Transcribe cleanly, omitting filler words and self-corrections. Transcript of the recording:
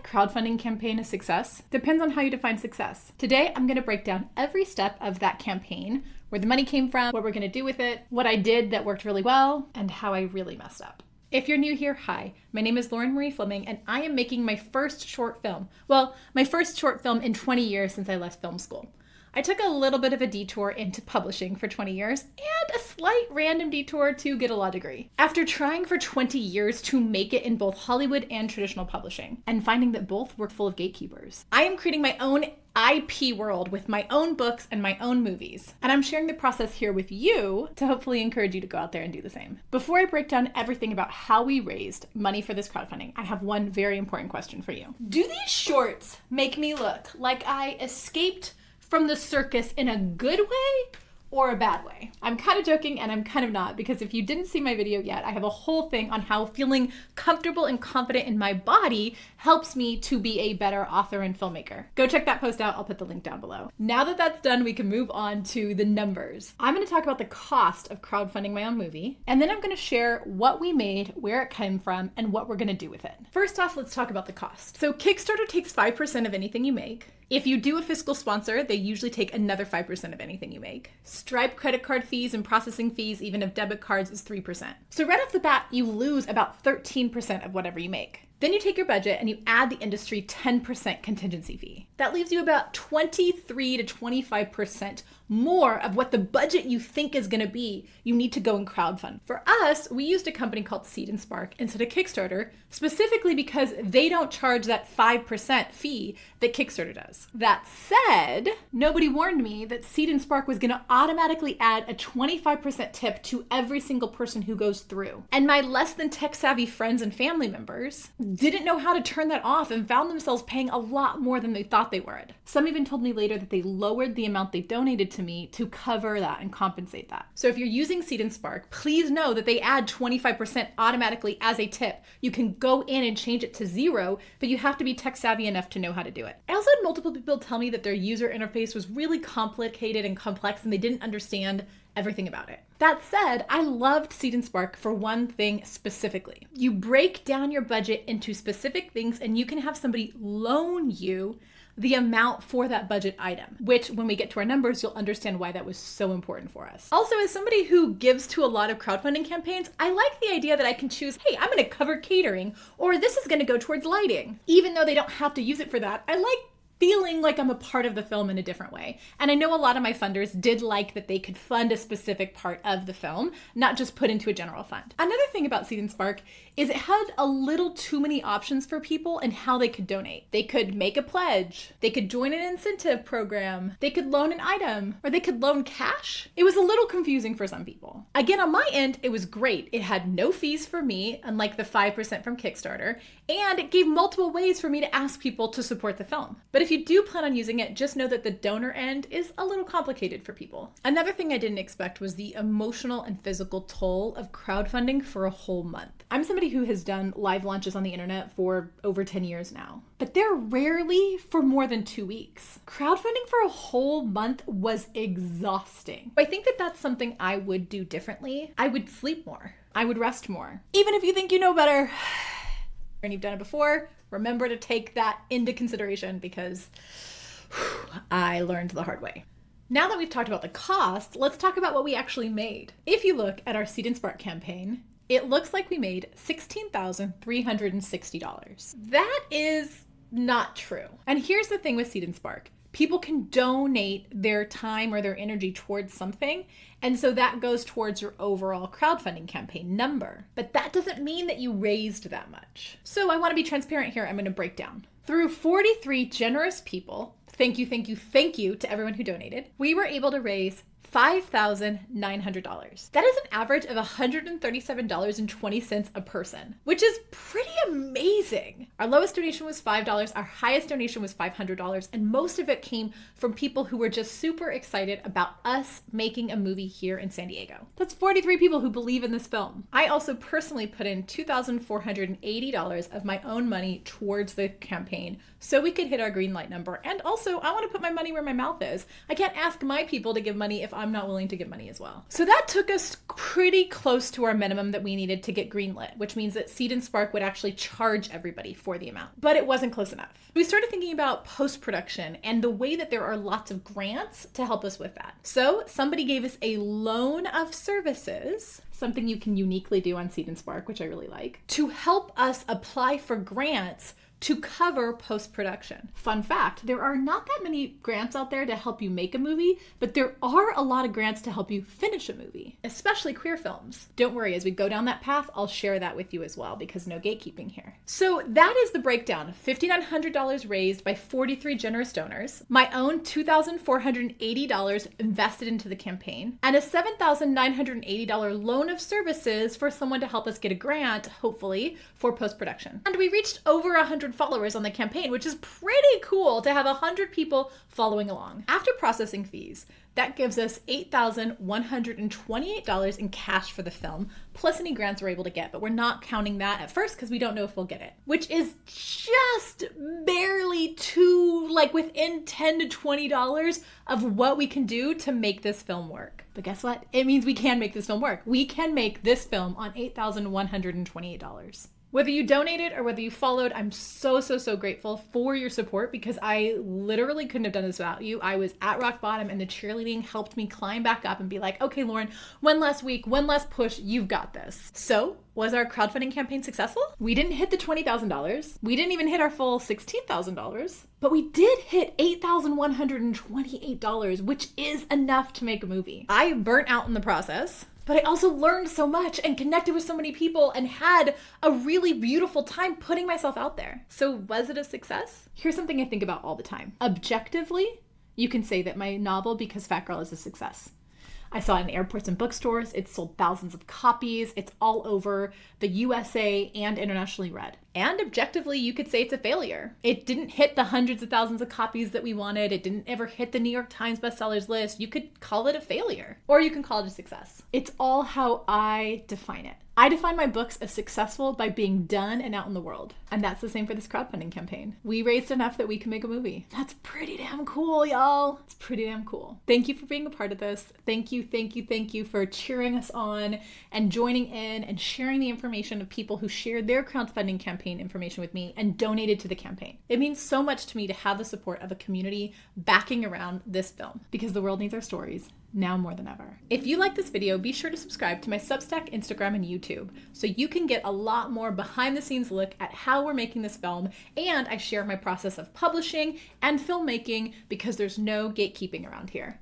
crowdfunding campaign a success? Depends on how you define success. Today, I'm going to break down every step of that campaign, where the money came from, what we're going to do with it, what I did that worked really well, and how I really messed up. If you're new here, hi, my name is Lauren Marie Fleming, and I am making my first short film. Well, my first short film in 20 years since I left film school. I took a little bit of a detour into publishing for 20 years and a slight random detour to get a law degree. After trying for 20 years to make it in both Hollywood and traditional publishing and finding that both were full of gatekeepers, I am creating my own IP world with my own books and my own movies. And I'm sharing the process here with you to hopefully encourage you to go out there and do the same. Before I break down everything about how we raised money for this crowdfunding, I have one very important question for you. Do these shorts make me look like I escaped from the circus in a good way or a bad way? I'm kind of joking and I'm kind of not, because if you didn't see my video yet, I have a whole thing on how feeling comfortable and confident in my body helps me to be a better author and filmmaker. Go check that post out. I'll put the link down below. Now that that's done, we can move on to the numbers. I'm going to talk about the cost of crowdfunding my own movie, and then I'm going to share what we made, where it came from, and what we're going to do with it. First off, let's talk about the cost. So Kickstarter takes 5% of anything you make. If you do a fiscal sponsor, they usually take another 5% of anything you make. Stripe credit card fees and processing fees, even if debit cards, is 3%. So right off the bat, you lose about 13% of whatever you make. Then you take your budget and you add the industry 10% contingency fee. That leaves you about 23 to 25% more of what the budget you think is going to be you need to go and crowdfund. For us, we used a company called Seed&Spark instead of Kickstarter, specifically because they don't charge that 5% fee that Kickstarter does. That said, nobody warned me that Seed&Spark was going to automatically add a 25% tip to every single person who goes through. And my less than tech savvy friends and family members didn't know how to turn that off and found themselves paying a lot more than they thought they would. Some even told me later that they lowered the amount they donated to me to cover that and compensate that. So if you're using Seed&Spark, please know that they add 25% automatically as a tip. You can go in and change it to 0, but you have to be tech savvy enough to know how to do it. I also had multiple people tell me that their user interface was really complicated and complex and they didn't understand everything about it. That said, I loved Seed&Spark for one thing specifically. You break down your budget into specific things and you can have somebody loan you the amount for that budget item, which when we get to our numbers, you'll understand why that was so important for us. Also, as somebody who gives to a lot of crowdfunding campaigns, I like the idea that I can choose, hey, I'm gonna cover catering, or this is gonna go towards lighting. Even though they don't have to use it for that, I like feeling like I'm a part of the film in a different way. And I know a lot of my funders did like that they could fund a specific part of the film, not just put into a general fund. Another thing about Seed&Spark is it had a little too many options for people and how they could donate. They could make a pledge, they could join an incentive program, they could loan an item, or they could loan cash. It was a little confusing for some people. Again, on my end, it was great. It had no fees for me, unlike the 5% from Kickstarter, and it gave multiple ways for me to ask people to support the film. But if you do plan on using it, just know that the donor end is a little complicated for people. Another thing I didn't expect was the emotional and physical toll of crowdfunding for a whole month. I'm somebody who has done live launches on the internet for over 10 years now, but they're rarely for more than 2 weeks. Crowdfunding for a whole month was exhausting. I think that that's something I would do differently. I would sleep more. I would rest more. Even if you think you know better and you've done it before, remember to take that into consideration because I learned the hard way. Now that we've talked about the cost, let's talk about what we actually made. If you look at our Seed&Spark campaign, it looks like we made $16,360. That is not true. And here's the thing with Seed&Spark. People can donate their time or their energy towards something, and so that goes towards your overall crowdfunding campaign number. But that doesn't mean that you raised that much. So I want to be transparent here. I'm going to break down. Through 43 generous people, thank you to everyone who donated, we were able to raise $5,900. That is an average of $137.20 a person, which is pretty amazing. Our lowest donation was $5, our highest donation was $500, and most of it came from people who were just super excited about us making a movie here in San Diego. That's 43 people who believe in this film. I also personally put in $2,480 of my own money towards the campaign so we could hit our green light number. And also, I want to put my money where my mouth is. I can't ask my people to give money if I'm not willing to give money as well. So that took us pretty close to our minimum that we needed to get greenlit, which means that Seed&Spark would actually charge everybody for the amount, but it wasn't close enough. We started thinking about post-production and the way that there are lots of grants to help us with that. So somebody gave us a loan of services, something you can uniquely do on Seed&Spark, which I really like, to help us apply for grants to cover post-production. Fun fact, there are not that many grants out there to help you make a movie, but there are a lot of grants to help you finish a movie, especially queer films. Don't worry, as we go down that path, I'll share that with you as well, because no gatekeeping here. So that is the breakdown. $5,900 raised by 43 generous donors, my own $2,480 invested into the campaign, and a $7,980 loan of services for someone to help us get a grant, hopefully, for post-production. And we reached over 100 followers on the campaign, which is pretty cool to have 100 people following along. After processing fees, that gives us $8,128 in cash for the film, plus any grants we're able to get, but we're not counting that at first because we don't know if we'll get it, which is just barely within $10 to $20 of what we can do to make this film work. But guess what? It means we can make this film work. We can make this film on $8,128. Whether you donated or whether you followed, I'm so grateful for your support, because I literally couldn't have done this without you. I was at rock bottom and the cheerleading helped me climb back up and be like, okay, Lauren, one last week, one last push, you've got this. So was our crowdfunding campaign successful? We didn't hit the $20,000. We didn't even hit our full $16,000, but we did hit $8,128, which is enough to make a movie. I burnt out in the process, but I also learned so much and connected with so many people and had a really beautiful time putting myself out there. So was it a success? Here's something I think about all the time. Objectively, you can say that my novel, Because Fat Girl, is a success. I saw it in airports and bookstores. It's sold thousands of copies. It's all over the USA and internationally read. And objectively, you could say it's a failure. It didn't hit the hundreds of thousands of copies that we wanted. It didn't ever hit the New York Times bestsellers list. You could call it a failure, or you can call it a success. It's all how I define it. I define my books as successful by being done and out in the world. And that's the same for this crowdfunding campaign. We raised enough that we can make a movie. That's pretty damn cool, y'all. It's pretty damn cool. Thank you for being a part of this. Thank you for cheering us on and joining in and sharing the information of people who shared their crowdfunding campaign information with me and donated to the campaign. It means so much to me to have the support of a community backing around this film, because the world needs our stories now more than ever. If you like this video, be sure to subscribe to my Substack, Instagram, and YouTube so you can get a lot more behind the scenes look at how we're making this film, and I share my process of publishing and filmmaking because there's no gatekeeping around here.